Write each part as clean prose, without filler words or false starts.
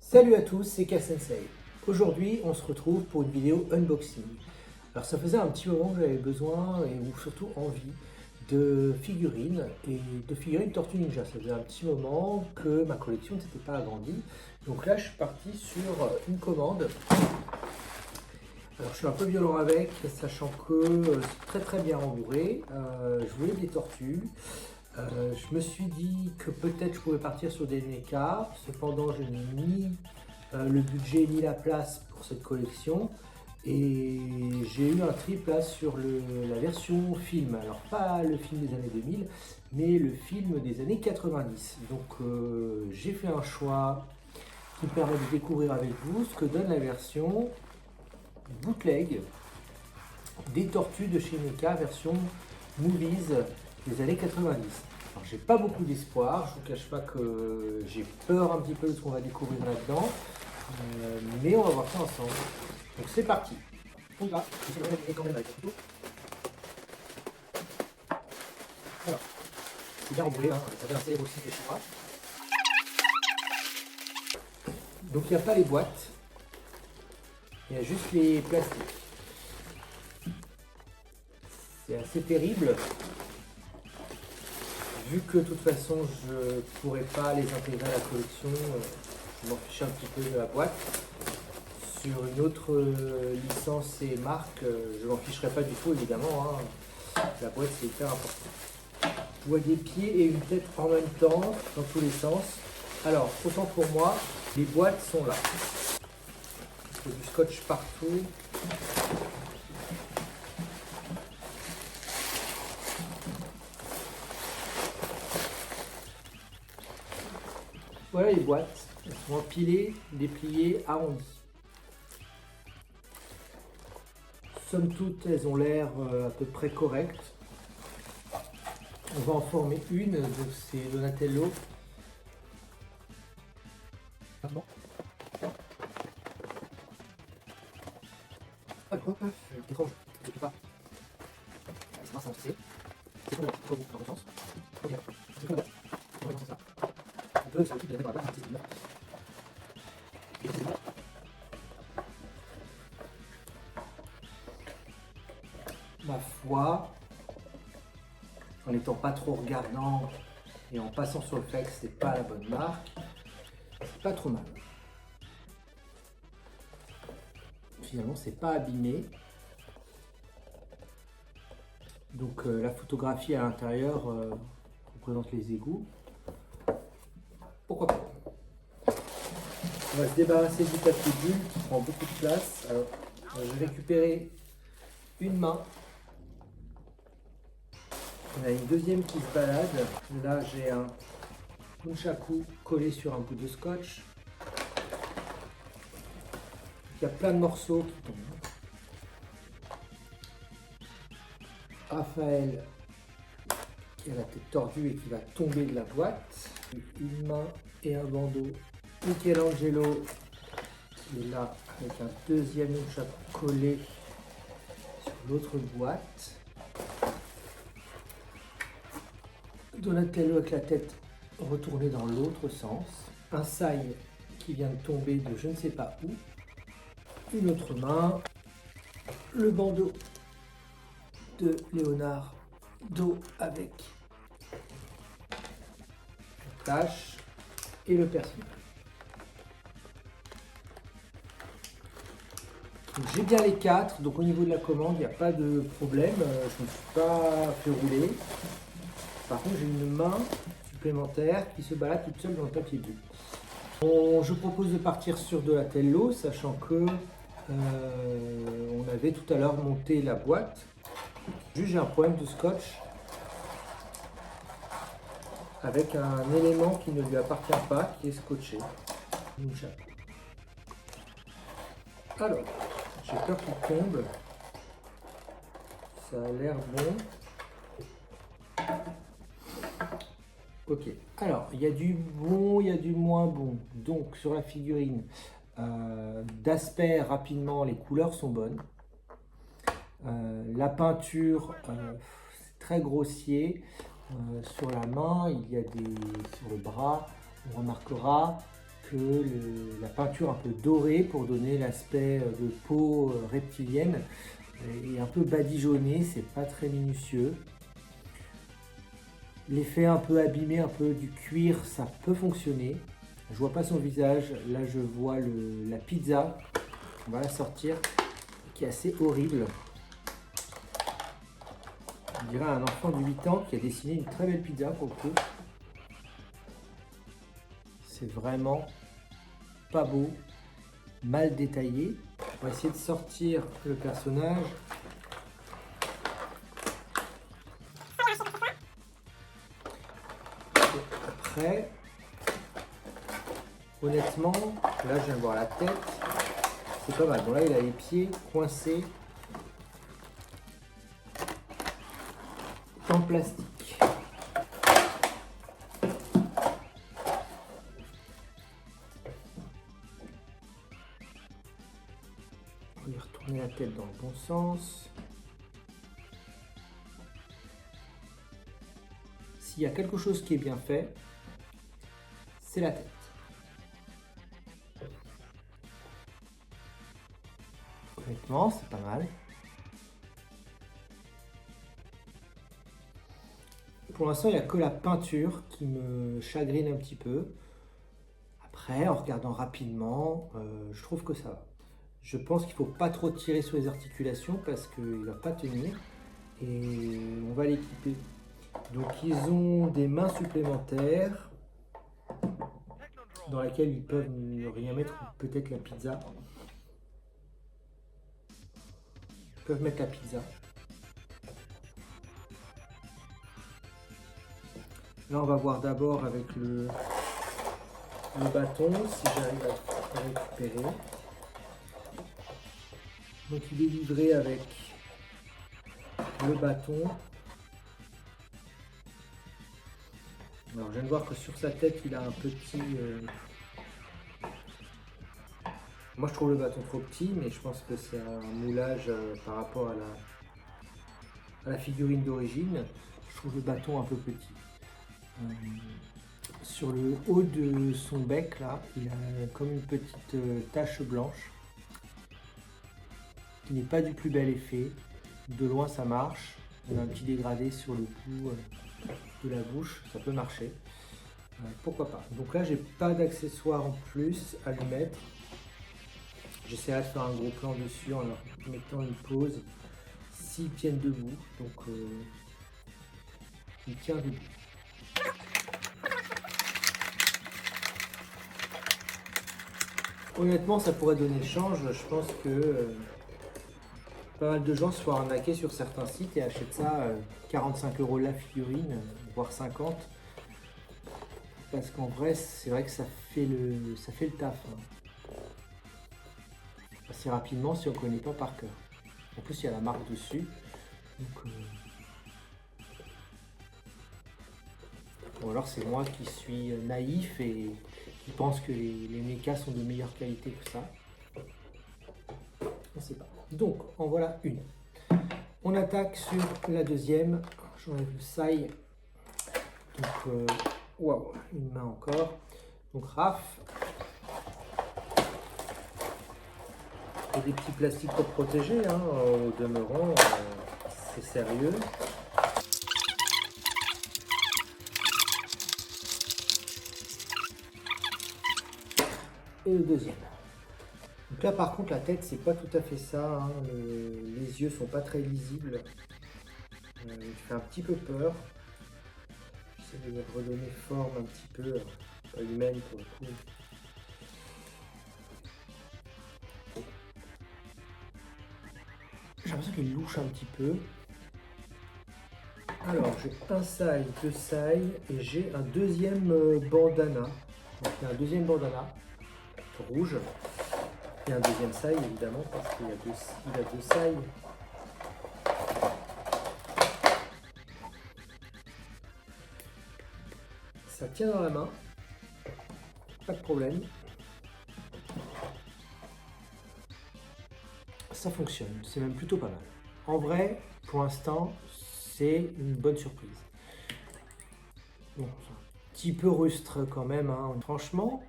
Salut à tous, c'est K-Sensei. Aujourd'hui, on se retrouve pour une vidéo unboxing. Alors ça faisait un petit moment que j'avais besoin, ou surtout envie, de figurines, et de figurines Tortue Ninja. Ça faisait un petit moment que ma collection ne s'était pas agrandie. Donc là, je suis parti sur une commande. Alors je suis un peu violent avec, sachant que c'est très bien rembourré. Je voulais des tortues. Je me suis dit que peut-être je pouvais partir sur des NECA, cependant je n'ai ni le budget ni la place pour cette collection et j'ai eu un trip là sur la version film, alors pas le film des années 2000 mais le film des années 90. Donc j'ai fait un choix qui me permet de découvrir avec vous ce que donne la version bootleg des tortues de chez NECA version movies des années 90. Alors j'ai pas beaucoup d'espoir, je vous cache pas que j'ai peur un petit peu de ce qu'on va découvrir là-dedans, mais on va voir ça ensemble. Donc c'est parti. On y va. Quand même avec la photo. Alors, c'est bien rembourré, hein, ça fait un célèbre aussi de chez moi. Donc il n'y a pas les boîtes, il y a juste les plastiques. C'est assez terrible, vu que de toute façon je ne pourrais pas les intégrer à la collection, je m'en fiche un petit peu de la boîte. Sur une autre licence et marque, je m'en ficherai pas du tout évidemment, hein. La boîte c'est hyper important. Je vois des pieds et une tête en même temps, dans tous les sens. Alors, autant pour moi, les boîtes sont là. Il y a du scotch partout. Voilà les boîtes, elles sont empilées, dépliées, arrondies. Somme toute, elles ont l'air à peu près correctes. On va en former une, donc c'est Donatello. Ah bon. Ah quoi, c'est étrange, je sais pas. C'est pas censé. C'est quoi le dans le sens. Ok, c'est quoi dans le sens là. On peut, c'est un truc de la mettre dans la place, c'est bien. Ma foi, en n'étant pas trop regardant et en passant sur le fait que c'est pas la bonne marque, c'est pas trop mal. Finalement, c'est pas abîmé. Donc la photographie à l'intérieur représente les égouts. Pourquoi pas? On va se débarrasser du papier bulle qui prend beaucoup de place. Alors, je vais récupérer une main. On a une deuxième qui se balade. Là, j'ai un nunchaku collé sur un bout de scotch. Il y a plein de morceaux qui tombent. Raphaël qui a la tête tordue et qui va tomber de la boîte. Une main et un bandeau. Michelangelo qui est là avec un deuxième nunchaku collé sur l'autre boîte. Donatello avec la tête retournée dans l'autre sens. Un saï qui vient de tomber de je ne sais pas où. Une autre main. Le bandeau de Leonardo avec la tache et le personnage. J'ai bien les quatre, donc au niveau de la commande, il n'y a pas de problème. Je ne me suis pas fait rouler. Par contre, j'ai une main supplémentaire qui se balade toute seule dans le papier bulle. Bon, je propose de partir sur Donatello, sachant que on avait tout à l'heure monté la boîte. Juste, j'ai un problème de scotch avec un élément qui ne lui appartient pas, qui est scotché. Alors, j'ai peur qu'il tombe. Ça a l'air bon. Ok, alors il y a du bon, il y a du moins bon. Donc sur la figurine, d'aspect rapidement, les couleurs sont bonnes. La peinture, c'est très grossier. Sur la main, il y a sur le bras, on remarquera que la peinture un peu dorée pour donner l'aspect de peau reptilienne est un peu badigeonnée, c'est pas très minutieux. L'effet un peu abîmé, un peu du cuir, ça peut fonctionner. Je vois pas son visage, là je vois la pizza, on va la sortir, qui est assez horrible. On dirait un enfant de 8 ans qui a dessiné une très belle pizza pour le coup. C'est vraiment pas beau, mal détaillé. On va essayer de sortir le personnage. Après, honnêtement, là je viens de voir la tête, c'est pas mal. Bon là il a les pieds coincés en plastique. On va lui retourner la tête dans le bon sens. S'il y a quelque chose qui est bien fait, c'est la tête. Honnêtement, c'est pas mal. Pour l'instant, il n'y a que la peinture qui me chagrine un petit peu. Après, en regardant rapidement, je trouve que ça va. Je pense qu'il ne faut pas trop tirer sur les articulations parce qu'il ne va pas tenir. Et on va l'équiper. Donc ils ont des mains supplémentaires dans lesquelles ils peuvent ne rien mettre, peut-être la pizza. Ils peuvent mettre la pizza. Là on va voir d'abord avec le bâton si j'arrive à récupérer. Donc il est livré avec le bâton. Alors je viens de voir que sur sa tête il a un petit... Moi je trouve le bâton trop petit, mais je pense que c'est un moulage par rapport à la figurine d'origine. Je trouve le bâton un peu petit. Sur le haut de son bec là, il a comme une petite tache blanche qui n'est pas du plus bel effet. De loin ça marche. On a un petit dégradé sur le bout de la bouche, ça peut marcher. Pourquoi pas. Donc là j'ai pas d'accessoires en plus à lui mettre. J'essaierai de faire un gros plan dessus en leur mettant une pause s'ils tiennent debout. Donc il tient debout. Honnêtement, ça pourrait donner le change. Je pense que pas mal de gens se font arnaquer sur certains sites et achètent ça 45 € la figurine, voire 50. Parce qu'en vrai, c'est vrai que ça fait le taf. Hein. Assez rapidement si on ne connaît pas par cœur. En plus, il y a la marque dessus. Donc, ou alors c'est moi qui suis naïf et qui pense que les mechas sont de meilleure qualité que ça. On ne sait pas. Donc, en voilà une. On attaque sur la deuxième. J'enlève le saille. Donc, waouh, une main encore. Donc, Raph. Et des petits plastiques pour protéger, hein, au demeurant, c'est sérieux. Et le deuxième. Donc là par contre la tête c'est pas tout à fait ça, hein. Les yeux sont pas très lisibles. Il fait un petit peu peur. J'essaie de redonner forme un petit peu, pas humaine pour le coup. J'ai l'impression qu'il louche un petit peu. Alors j'ai un saille, deux sailles et j'ai un deuxième bandana. Donc il y a un deuxième bandana rouge. Et un deuxième saille évidemment parce qu'il a deux sailles. Ça tient dans la main, pas de problème. Ça fonctionne, c'est même plutôt pas mal. En vrai, pour l'instant, c'est une bonne surprise. Bon, c'est un petit peu rustre quand même, hein. Franchement,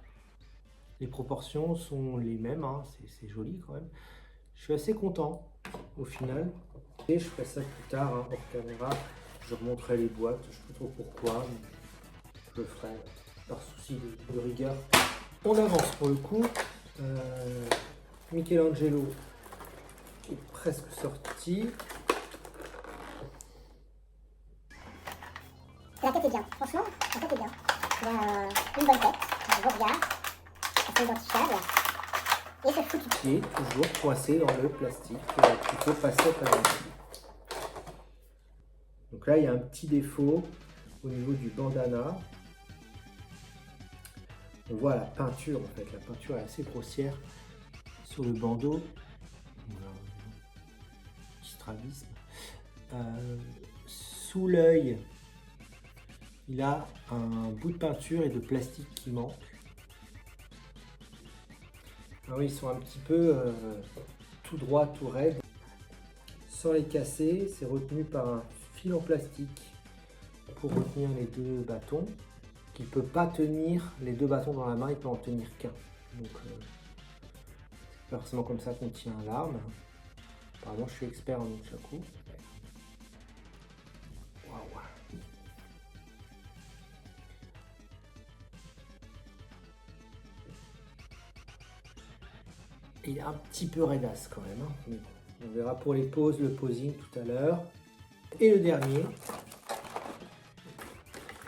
Les proportions sont les mêmes, hein, c'est joli quand même. Je suis assez content au final. Et je ferai ça plus tard, hein, hors caméra. Je remonterai les boîtes, je ne sais pas trop pourquoi, mais je le ferai par souci de rigueur. On avance pour le coup. Michelangelo est presque sorti. La tête est bien, franchement, la tête est bien. Il a une bonne tête, un beau regard, assez identifiable. Et ce foutu. Qui est toujours coincé dans le plastique qu'il faut passer à travers. Donc là, il y a un petit défaut au niveau du bandana. On voit la peinture, en fait. La peinture est assez grossière sur le bandeau. Petit strabisme. Sous l'œil, il a un bout de peinture et de plastique qui manque. Alors ils sont un petit peu tout droit, tout raide. Sans les casser, c'est retenu par un fil en plastique pour retenir les deux bâtons. Il ne peut pas tenir les deux bâtons dans la main, il peut en tenir qu'un. Donc c'est pas forcément comme ça qu'on tient l'arme. Apparemment je suis expert en nunchaku. Waouh. Il est un petit peu raidasse quand même, hein. Mais bon, on verra pour les poses, le posing tout à l'heure. Et le dernier,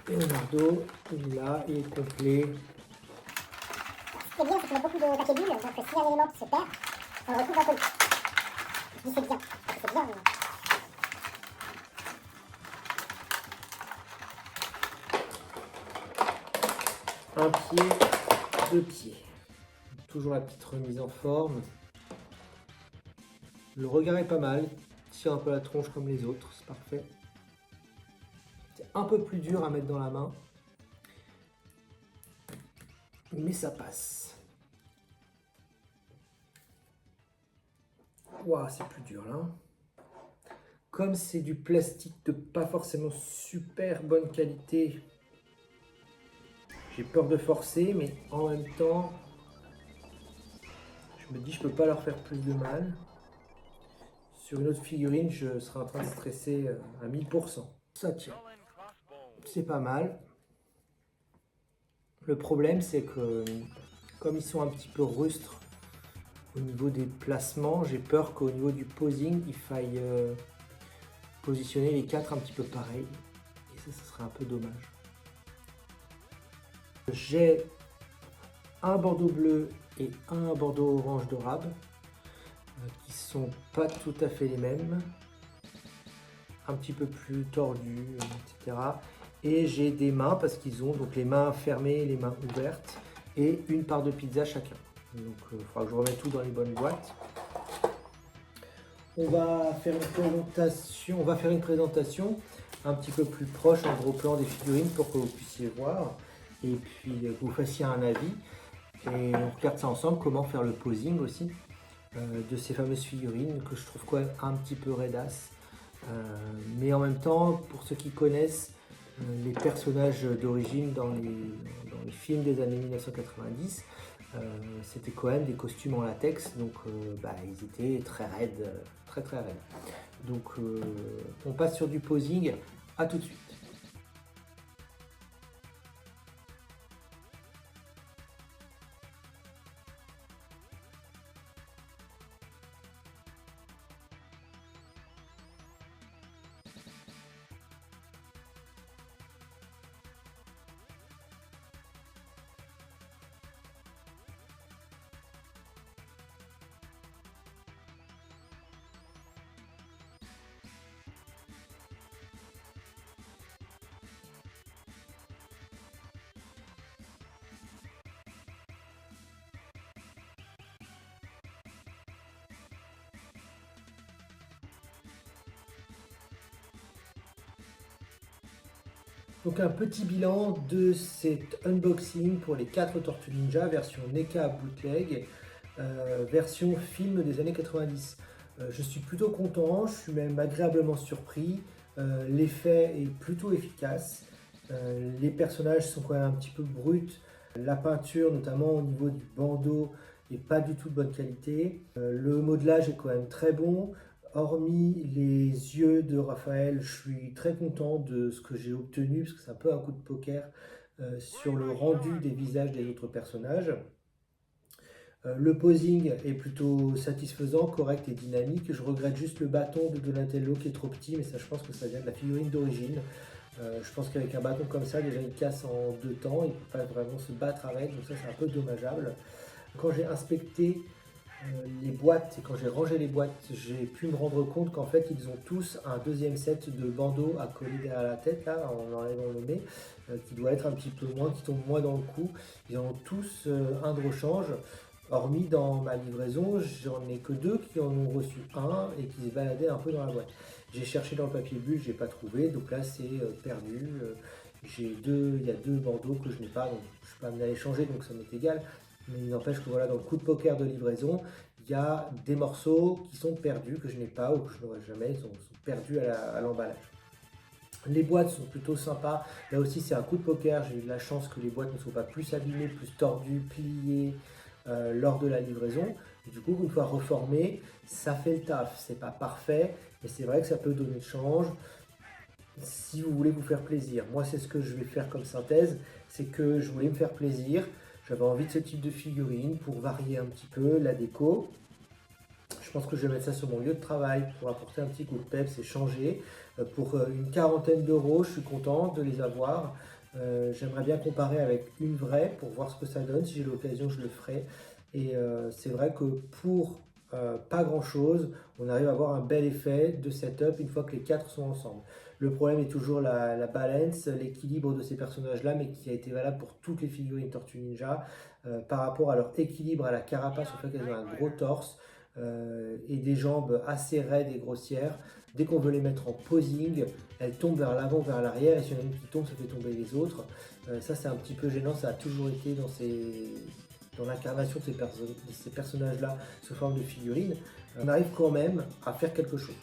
Leonardo, il est là, il est complet. Ce qui est bien, c'est qu'il y a beaucoup de papier bulle, donc s'il y a un élément qui se perd, on le retrouve dans le colis. Je dis c'est bien, c'est bien. Un pied, deux pieds. Toujours la petite remise en forme. Le regard est pas mal, il tire un peu la tronche comme les autres, c'est parfait. C'est un peu plus dur à mettre dans la main, mais ça passe. Waouh, c'est plus dur là. Comme c'est du plastique de pas forcément super bonne qualité, j'ai peur de forcer, mais en même temps, je me dis je peux pas leur faire plus de mal. Sur une autre figurine, je serais en train de stresser à 1000%. Ça tient. C'est pas mal. Le problème, c'est que comme ils sont un petit peu rustres au niveau des placements, j'ai peur qu'au niveau du posing, il faille positionner les quatre un petit peu pareil. Et ça serait un peu dommage. J'ai un bordeaux bleu et un bordeaux orange d'Orabe qui sont pas tout à fait les mêmes, un petit peu plus tordus, etc. Et j'ai des mains parce qu'ils ont donc les mains fermées et les mains ouvertes et une part de pizza chacun. Donc il faudra que je remette tout dans les bonnes boîtes. On va faire une présentation un petit peu plus proche en gros plan des figurines pour que vous puissiez voir et puis que vous fassiez un avis. Et on regarde ça ensemble, comment faire le posing aussi de ces fameuses figurines que je trouve quand même un petit peu raidasse. Mais en même temps, pour ceux qui connaissent les personnages d'origine dans les films des années 1990, c'était quand même des costumes en latex, donc ils étaient très raides, très raides. Donc on passe sur du posing, à tout de suite. Donc un petit bilan de cet unboxing pour les 4 Tortues Ninja, version NECA bootleg, version film des années 90. Je suis plutôt content, je suis même agréablement surpris, l'effet est plutôt efficace, les personnages sont quand même un petit peu bruts, La peinture, notamment au niveau du bandeau, n'est pas du tout de bonne qualité. Le modelage est quand même très bon. Hormis les yeux de Raphaël, je suis très content de ce que j'ai obtenu, parce que c'est un peu un coup de poker sur le rendu des visages des autres personnages. Le posing est plutôt satisfaisant, correct et dynamique. Je regrette juste le bâton de Donatello qui est trop petit, mais ça je pense que ça vient de la figurine d'origine. Je pense qu'avec un bâton comme ça, déjà il casse en 2 temps, il ne peut pas vraiment se battre avec, donc ça c'est un peu dommageable. Quand j'ai inspecté les boîtes et quand j'ai rangé les boîtes, j'ai pu me rendre compte qu'en fait ils ont tous un deuxième set de bandeaux à coller derrière la tête, là en enlevant le nez, qui doit être un petit peu moins, qui tombe moins dans le cou. Ils ont tous un de rechange. Hormis dans ma livraison, j'en ai que 2 qui en ont reçu un et qui se baladaient un peu dans la boîte. J'ai cherché dans le papier bulle, j'ai pas trouvé, donc là c'est perdu. Il y a 2 bandeaux que je n'ai pas, donc je suis pas amené à les changer, donc ça m'est égal. Mais il n'empêche que voilà, dans le coup de poker de livraison, il y a des morceaux qui sont perdus, que je n'ai pas ou que je n'aurai jamais, ils sont perdus à l'emballage. Les boîtes sont plutôt sympas. Là aussi, c'est un coup de poker. J'ai eu de la chance que les boîtes ne soient pas plus abîmées, plus tordues, pliées lors de la livraison. Et du coup, une fois reformé, ça fait le taf. C'est pas parfait, mais c'est vrai que ça peut donner le change si vous voulez vous faire plaisir. Moi, c'est ce que je vais faire comme synthèse. C'est que je voulais me faire plaisir. J'avais envie de ce type de figurine pour varier un petit peu la déco. Je pense que je vais mettre ça sur mon lieu de travail pour apporter un petit coup de peps et changer. Pour une quarantaine d'euros, je suis content de les avoir. J'aimerais bien comparer avec une vraie pour voir ce que ça donne. Si j'ai l'occasion, je le ferai. Et c'est vrai que pour pas grand chose, on arrive à avoir un bel effet de setup une fois que les 4 sont ensemble. Le problème est toujours la balance, l'équilibre de ces personnages-là, mais qui a été valable pour toutes les figurines Tortue Ninja, par rapport à leur équilibre à la carapace, au fait qu'elles ont un gros torse et des jambes assez raides et grossières. Dès qu'on veut les mettre en posing, elles tombent vers l'avant, vers l'arrière, et si y en a une qui tombe, ça fait tomber les autres. Ça c'est un petit peu gênant, ça a toujours été dans l'incarnation de ces personnages-là sous forme de figurines. On arrive quand même à faire quelque chose.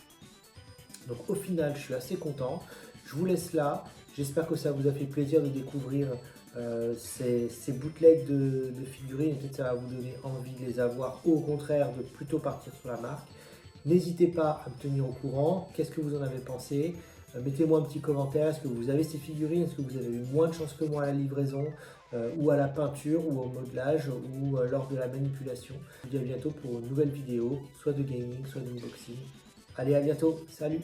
Donc au final, je suis assez content. Je vous laisse là. J'espère que ça vous a fait plaisir de découvrir ces bootlegs de figurines. Peut-être que ça va vous donner envie de les avoir ou au contraire de plutôt partir sur la marque. N'hésitez pas à me tenir au courant. Qu'est-ce que vous en avez pensé? Mettez-moi un petit commentaire. Est-ce que vous avez ces figurines? Est-ce que vous avez eu moins de chance que moi à la livraison ou à la peinture ou au modelage ou lors de la manipulation? Je vous dis à bientôt pour une nouvelle vidéo, soit de gaming, soit d'unboxing. Allez, à bientôt. Salut!